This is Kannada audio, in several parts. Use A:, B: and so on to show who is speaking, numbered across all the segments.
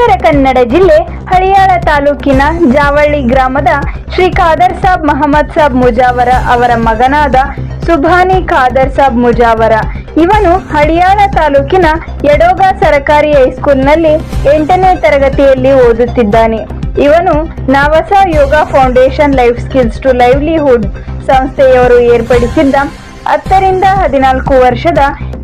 A: ಉತ್ತರ ಕನ್ನಡ ಜಿಲ್ಲೆ ಹಳಿಯಾಳ ತಾಲೂಕಿನ ಜಾವಳ್ಳಿ ಗ್ರಾಮದ ಶ್ರೀ ಖಾದರ್ ಸಾಬ್ ಮಹಮ್ಮದ್ ಸಾಬ್ ಮುಜಾವರ ಅವರ ಮಗನಾದ ಸುಭಾನಿ ಖಾದರ್ ಸಾಬ್ ಮುಜಾವರ. ಇವನು ಹಳಿಯಾಳ ತಾಲೂಕಿನ ಯಡೋಗ ಸರಕಾರಿ ಹೈಸ್ಕೂಲ್ನಲ್ಲಿ 8ನೇ ತರಗತಿಯಲ್ಲಿ ಓದುತ್ತಿದ್ದಾನೆ. ಇವನು Navasa Yoga foundation life skills to livelihood ಸಂಸ್ಥೆಯವರು ಏರ್ಪಡಿಸಿದ್ದ 10 ರಿಂದ 14 ವರ್ಷದ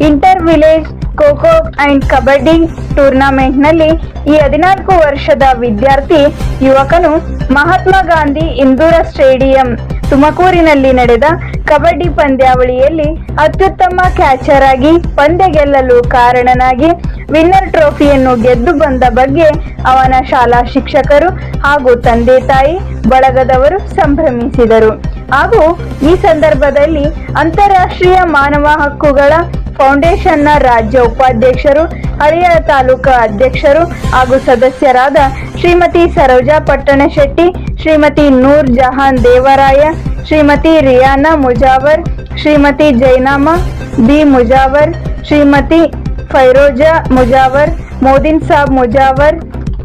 A: inter village kho kho and kabaddi ಟೂರ್ನಮೆಂಟ್ನಲ್ಲಿ ಈ 14 ವರ್ಷದ ವಿದ್ಯಾರ್ಥಿ ಯುವಕನು ಮಹಾತ್ಮ ಗಾಂಧಿ ಇಂದೂರ ಸ್ಟೇಡಿಯಂ ತುಮಕೂರಿನಲ್ಲಿ ನಡೆದ ಕಬಡ್ಡಿ ಪಂದ್ಯಾವಳಿಯಲ್ಲಿ ಅತ್ಯುತ್ತಮ ಕ್ಯಾಚರ್ ಆಗಿ ಪಂದ್ಯ ಗೆಲ್ಲಲು ಕಾರಣನಾಗಿ ವಿನ್ನರ್ ಟ್ರೋಫಿಯನ್ನು ಗೆದ್ದು ಬಂದ ಬಗ್ಗೆ ಅವನ ಶಾಲಾ ಶಿಕ್ಷಕರು ಹಾಗೂ ತಂದೆ ತಾಯಿ ಬಳಗದವರು ಸಂಭ್ರಮಿಸಿದರು. ಹಾಗೂ ಈ ಸಂದರ್ಭದಲ್ಲಿ ಅಂತಾರಾಷ್ಟ್ರೀಯ ಮಾನವ ಹಕ್ಕುಗಳ ಫೌಂಡೇಶನ್ನ ರಾಜ್ಯ ಉಪಾಧ್ಯಕ್ಷರು, ಹಳಿಯಾಳ ತಾಲೂಕಾ ಅಧ್ಯಕ್ಷರು ಹಾಗೂ ಸದಸ್ಯರಾದ ಶ್ರೀಮತಿ ಸರೋಜಾ ಪಟ್ಟಣಶೆಟ್ಟಿ, ಶ್ರೀಮತಿ ನೂರ್ ಜಹಾನ್ ದೇವರಾಯ, ಶ್ರೀಮತಿ ರಿಯಾನಾ ಮುಜಾವರ್, ಶ್ರೀಮತಿ ಜೈನಾಮ ಬಿ ಮುಜಾವರ್, ಶ್ರೀಮತಿ ಫೈರೋಜಾ ಮುಜಾವರ್, ಮೋದಿನ್ ಸಾಬ್ ಮುಜಾವರ್,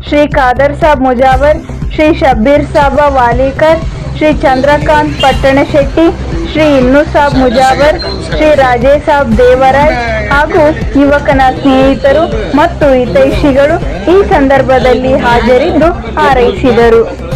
A: ಶ್ರೀ ಖಾದರ್ ಸಾಬ್ ಮುಜಾವರ್, ಶ್ರೀ ಶಬ್ಬೀರ್ ಸಾಬ ವಾಲಿಕರ್, ಶ್ರೀ ಚಂದ್ರಕಾಂತ್ ಪಟ್ಟಣಶೆಟ್ಟಿ, ಶ್ರೀ ಇನ್ನೂ ಸಾಬ್ ಮುಜಾವರ್, ಶ್ರೀ ರಾಜೇಶ್ ಸಾಬ್ ದೇವರಾಜ್ ಹಾಗೂ ಯುವಕನ ಸ್ನೇಹಿತರು ಮತ್ತು ಹಿತೈಷಿಗಳು ಈ ಸಂದರ್ಭದಲ್ಲಿ ಹಾಜರಿದ್ದು ಹಾರೈಸಿದರು.